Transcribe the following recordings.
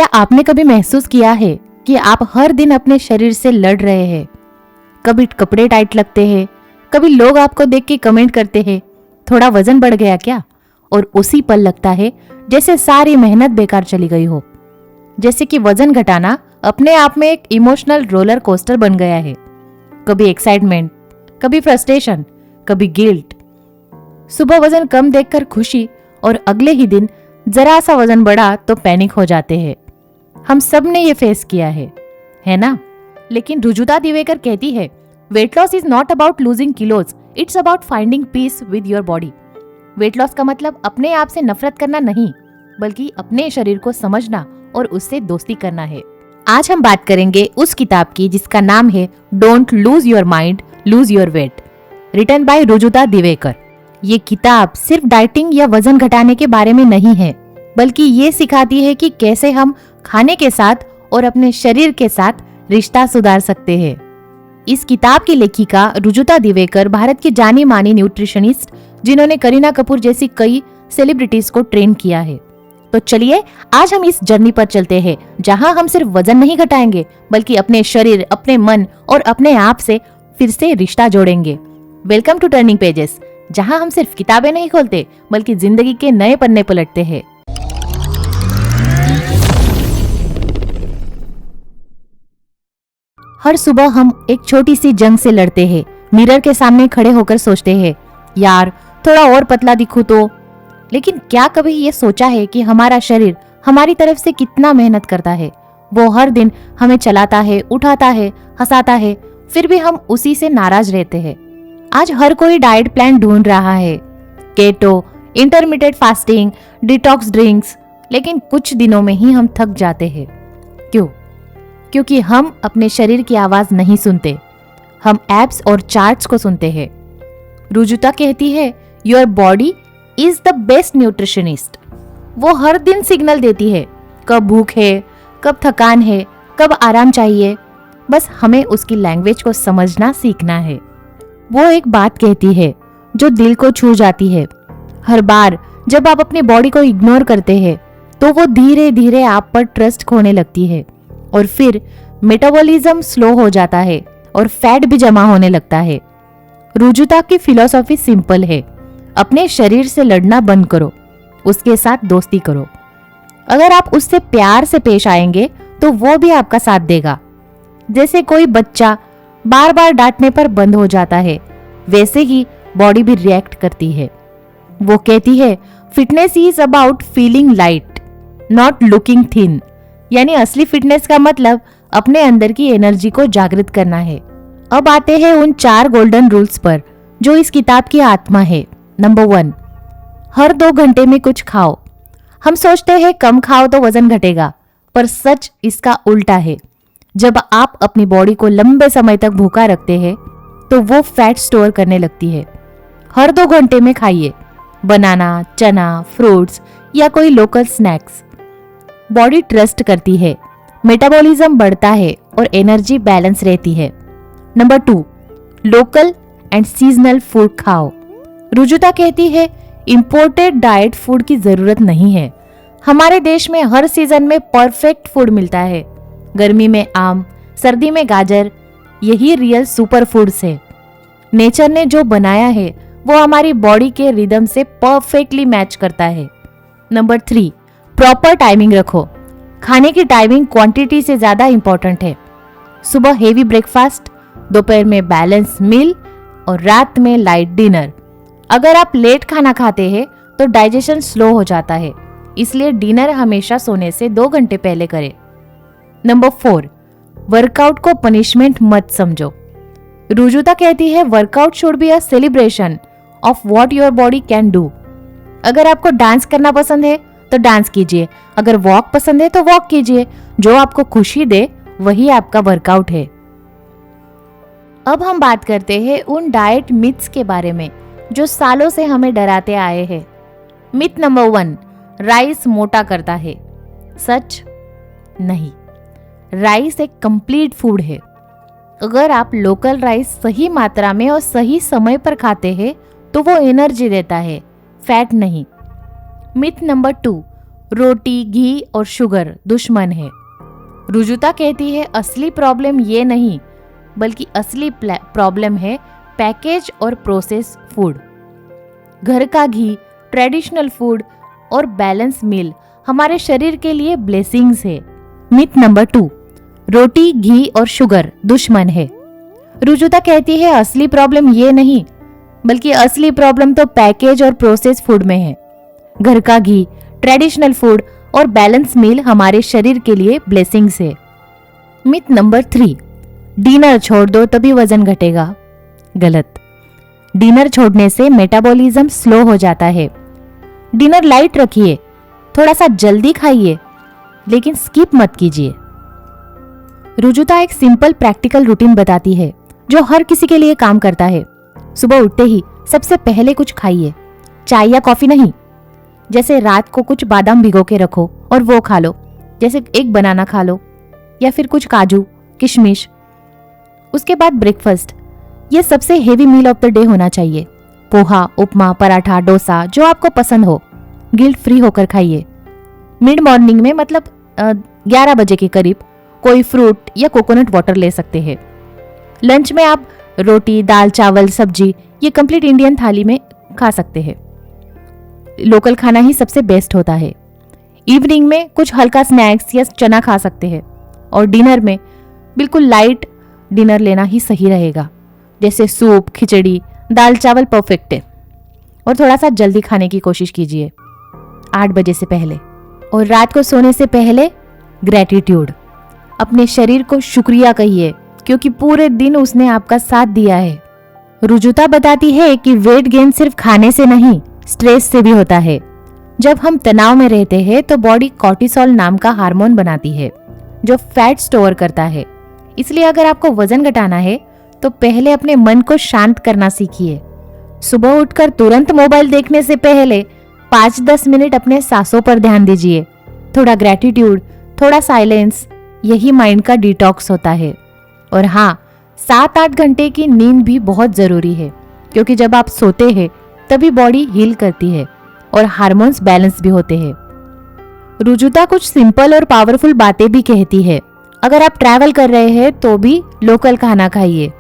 क्या आपने कभी महसूस किया है कि आप हर दिन अपने शरीर से लड़ रहे हैं? कभी कपड़े टाइट लगते हैं, कभी लोग आपको देख के कमेंट करते हैं, थोड़ा वजन बढ़ गया क्या? और उसी पल लगता है जैसे सारी मेहनत बेकार चली गई हो। जैसे कि वजन घटाना अपने आप में एक इमोशनल रोलर कोस्टर बन गया है। कभी एक्साइटमेंट, कभी फ्रस्ट्रेशन, कभी गिल्ट। सुबह वजन कम देखकर खुशी और अगले ही दिन जरा सा वजन बढ़ा तो पैनिक हो जाते हैं। हम सब ने ये फेस किया है ना? लेकिन रुजुता दिवेकर कहती है, weight loss is not about losing kilos, it's about finding peace with your body. Weight loss का मतलब अपने आप से नफरत करना नहीं, बल्कि अपने शरीर को समझना और उससे दोस्ती करना है। आज हम बात करेंगे उस किताब की जिसका नाम है don't lose your mind, lose your weight, written by Rujuta Diwekar. ये किताब सिर्फ डाइटिंग या वजन घटाने के बारे में नहीं है, बल्कि ये सिखाती है कि कैसे हम खाने के साथ और अपने शरीर के साथ रिश्ता सुधार सकते हैं। इस किताब की लेखिका रुजुता दिवेकर भारत की जानी मानी न्यूट्रिशनिस्ट, जिन्होंने करीना कपूर जैसी कई सेलिब्रिटीज को ट्रेन किया है। तो चलिए आज हम इस जर्नी पर चलते हैं, जहां हम सिर्फ वजन नहीं घटाएंगे, बल्कि अपने शरीर, अपने मन और अपने आप से फिर से रिश्ता जोड़ेंगे। वेलकम टू टर्निंग पेजेस, जहां हम सिर्फ किताबें नहीं खोलते, बल्कि जिंदगी के नए पन्ने पलटते हैं। हर सुबह हम एक छोटी सी जंग से लड़ते हैं। मिरर के सामने खड़े होकर सोचते हैं, यार थोड़ा और पतला दिखूं तो। लेकिन क्या कभी ये सोचा है कि हमारा शरीर हमारी तरफ से कितना मेहनत करता है? वो हर दिन हमें चलाता है, उठाता है, हंसाता है, फिर भी हम उसी से नाराज रहते हैं। आज हर कोई डाइट प्लान ढूंढ रहा है, keto, intermittent fasting, detox drinks, लेकिन कुछ दिनों में ही हम थक जाते हैं। क्यों? क्योंकि हम अपने शरीर की आवाज नहीं सुनते, हम एप्स और चार्ट्स को सुनते हैं। रुजुता कहती है, your body is the best nutritionist. वो हर दिन सिग्नल देती है, कब भूख है, कब थकान है, कब आराम चाहिए। बस हमें उसकी लैंग्वेज को समझना सीखना है। वो एक बात कहती है जो दिल को छू जाती है। हर बार जब आप अपनी बॉडी को इग्नोर करते हैं, तो वो धीरे धीरे आप पर ट्रस्ट खोने लगती है, और फिर मेटाबॉलिज्म स्लो हो जाता है और फैट भी जमा होने लगता है। रुजुता की फिलॉसफी सिंपल है, अपने शरीर से लड़ना बंद करो, उसके साथ दोस्ती करो। अगर आप उससे प्यार से पेश आएंगे तो वो भी आपका साथ देगा। जैसे कोई बच्चा बार बार डांटने पर बंद हो जाता है, वैसे ही बॉडी भी रिएक्ट करती है। वो कहती है, fitness is about feeling light, not looking thin. यानी असली फिटनेस का मतलब अपने अंदर की एनर्जी को जागृत करना है। अब आते हैं उन 4 गोल्डन रूल्स पर जो इस किताब की आत्मा है। नंबर 1, हर 2 घंटे में कुछ खाओ। हम सोचते हैं कम खाओ तो वजन घटेगा, पर सच इसका उल्टा है। जब आप अपनी बॉडी को लंबे समय तक भूखा रखते हैं, तो वो फैट स्टोर करने लगती है। हर 2 घंटे में खाइए बनाना, चना, फ्रूट्स या कोई लोकल स्नैक्स। बॉडी ट्रस्ट करती है, मेटाबॉलिज्म बढ़ता है और एनर्जी बैलेंस रहती है। Number 2, local and seasonal food खाओ। रुजुता कहती है, इंपोर्टेड डाइट फूड की जरूरत नहीं है। हमारे देश में हर सीजन में परफेक्ट फूड मिलता है। गर्मी में आम, सर्दी में गाजर, यही रियल सुपर फूड्स है। नेचर ने जो बनाया है वो हमारी बॉडी के रिदम से परफेक्टली मैच करता है। नंबर 3, प्रॉपर टाइमिंग रखो। खाने की टाइमिंग क्वांटिटी से ज्यादा इंपॉर्टेंट है। सुबह हेवी ब्रेकफास्ट, दोपहर में बैलेंस मील और रात में लाइट डिनर। अगर आप लेट खाना खाते हैं तो डाइजेशन स्लो हो जाता है, इसलिए डिनर हमेशा सोने से 2 घंटे पहले करें। नंबर 4, वर्कआउट को पनिशमेंट मत समझो। रुजुता कहती है, workout should be a celebration of what your body can do. अगर आपको डांस करना पसंद है तो डांस कीजिए, अगर वॉक पसंद है तो वॉक कीजिए। जो आपको खुशी दे वही आपका वर्कआउट है। अब हम बात करते हैं उन डाइट मिथ्स के बारे में जो सालों से हमें डराते आए हैं। मिथ नंबर 1, राइस मोटा करता है। सच नहीं, राइस एक कंप्लीट फूड है। अगर आप लोकल राइस सही मात्रा में और सही समय पर खाते हैं तो वो एनर्जी देता है, फैट नहीं। मिथ नंबर 2, रोटी, घी और शुगर दुश्मन है। रुजुता कहती है असली प्रॉब्लम ये नहीं, बल्कि असली प्रॉब्लम है पैकेज और प्रोसेस फूड। घर का घी, ट्रेडिशनल फूड और बैलेंस मील हमारे शरीर के लिए ब्लेसिंग्स है। मिथ नंबर 2, रोटी, घी और शुगर दुश्मन है। रुजुता कहती है असली प्रॉब्लम ये नहीं, बल्कि असली प्रॉब्लम तो पैकेज और प्रोसेस फूड में है। घर का घी, ट्रेडिशनल फूड और बैलेंस मील हमारे शरीर के लिए ब्लेसिंग्स है। मिथ नंबर 3, डिनर छोड़ दो तभी वजन घटेगा। गलत। डिनर छोड़ने से मेटाबॉलिज्म स्लो हो जाता है। डिनर लाइट रखिए, थोड़ा सा जल्दी खाइए, लेकिन स्किप मत कीजिए। रुजुता एक सिंपल प्रैक्टिकल रूटीन बताती है जो हर किसी के लिए काम करता है। सुबह उठते ही सबसे पहले कुछ खाइए, चाय या कॉफी नहीं। जैसे रात को कुछ बादाम भिगो के रखो और वो खा लो, जैसे एक बनाना खा लो या फिर कुछ काजू, किशमिश। उसके बाद ब्रेकफास्ट, ये सबसे heavy meal of the day होना चाहिए। पोहा, उपमा, पराठा, डोसा, जो आपको पसंद हो, गिल्ट फ्री होकर खाइए। मिड मॉर्निंग में मतलब 11 बजे के करीब कोई फ्रूट या कोकोनट वाटर ले सकते हैं। लंच में आप रोटी, दाल, चावल, सब्जी, ये कंप्लीट इंडियन थाली में खा सकते हैं। लोकल खाना ही सबसे बेस्ट होता है। इवनिंग में कुछ हल्का स्नैक्स या चना खा सकते हैं और डिनर में बिल्कुल लाइट डिनर लेना ही सही रहेगा, जैसे सूप, खिचड़ी, दाल चावल परफेक्ट है। और थोड़ा सा जल्दी खाने की कोशिश कीजिए 8 बजे से पहले। और रात को सोने से पहले ग्रैटिट्यूड, अपने शरीर को शुक्रिया कहिए क्योंकि पूरे दिन उसने आपका साथ दिया है। रुजुता बताती है कि वेट गेन सिर्फ खाने से नहीं, स्ट्रेस से भी होता है। जब हम तनाव में रहते हैं तो बॉडी कॉर्टिसोल नाम का हार्मोन बनाती है जो फैट स्टोर करता है। इसलिए अगर आपको वजन घटाना है तो पहले अपने मन को शांत करना सीखिए। सुबह उठकर तुरंत मोबाइल देखने से पहले 5-10 मिनट अपने सांसों पर ध्यान दीजिए। थोड़ा ग्रैटिट्यूड, थोड़ा साइलेंस, यही माइंड का डिटॉक्स होता है। और हाँ, 7-8 घंटे की नींद भी बहुत जरूरी है क्योंकि जब आप सोते हैं तभी बॉडी हील करती है और हार्मोन्स बैलेंस भी होते हैं। रुजुता कुछ सिंपल और पावरफुल बातें भी कहती है। अगर आप ट्रैवल कर रहे हैं तो भी लोकल खाना खाइए।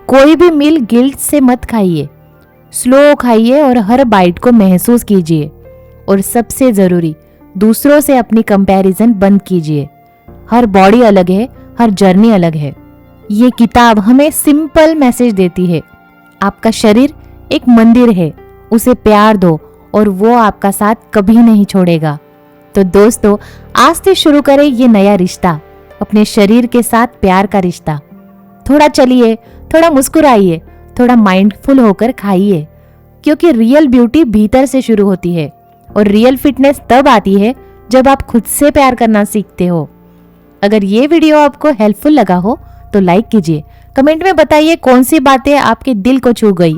कोई भी मील गिल्ट से मत खाइए, स्लो खाइए और हर बाइट को महसूस कीजिए। और सबसे जरूरी, दूसरों से अपनी कंपैरिजन बंद कीजिए। हर बॉडी अलग है, हर जर्नी अलग है। ये किताब हमें सिंपल मैसेज देती है, आपका शरीर एक मंदिर है, उसे प्यार दो और वो आपका साथ कभी नहीं छोड़ेगा। तो दोस्तों, आज से शुरू करें ये नया रिश्ता, अपने शरीर के साथ प्यार का रिश्ता। थोड़ा चलिए, थोड़ा मुस्कुराइए, थोड़ा माइंडफुल होकर खाइए, क्योंकि रियल ब्यूटी भीतर से शुरू होती है और रियल फिटनेस तब आती है जब आप खुद से प्यार करना सीखते हो। अगर ये वीडियो आपको हेल्पफुल लगा हो तो लाइक कीजिए, कमेंट में बताइए कौन सी बातें आपके दिल को छू गई।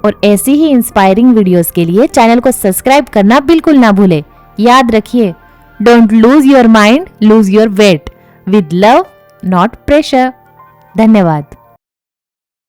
और ऐसी ही इंस्पायरिंग वीडियोस के लिए चैनल को सब्सक्राइब करना बिल्कुल ना भूले। याद रखिए, don't lose your mind, lose your wait. With love, not pressure. धन्यवाद।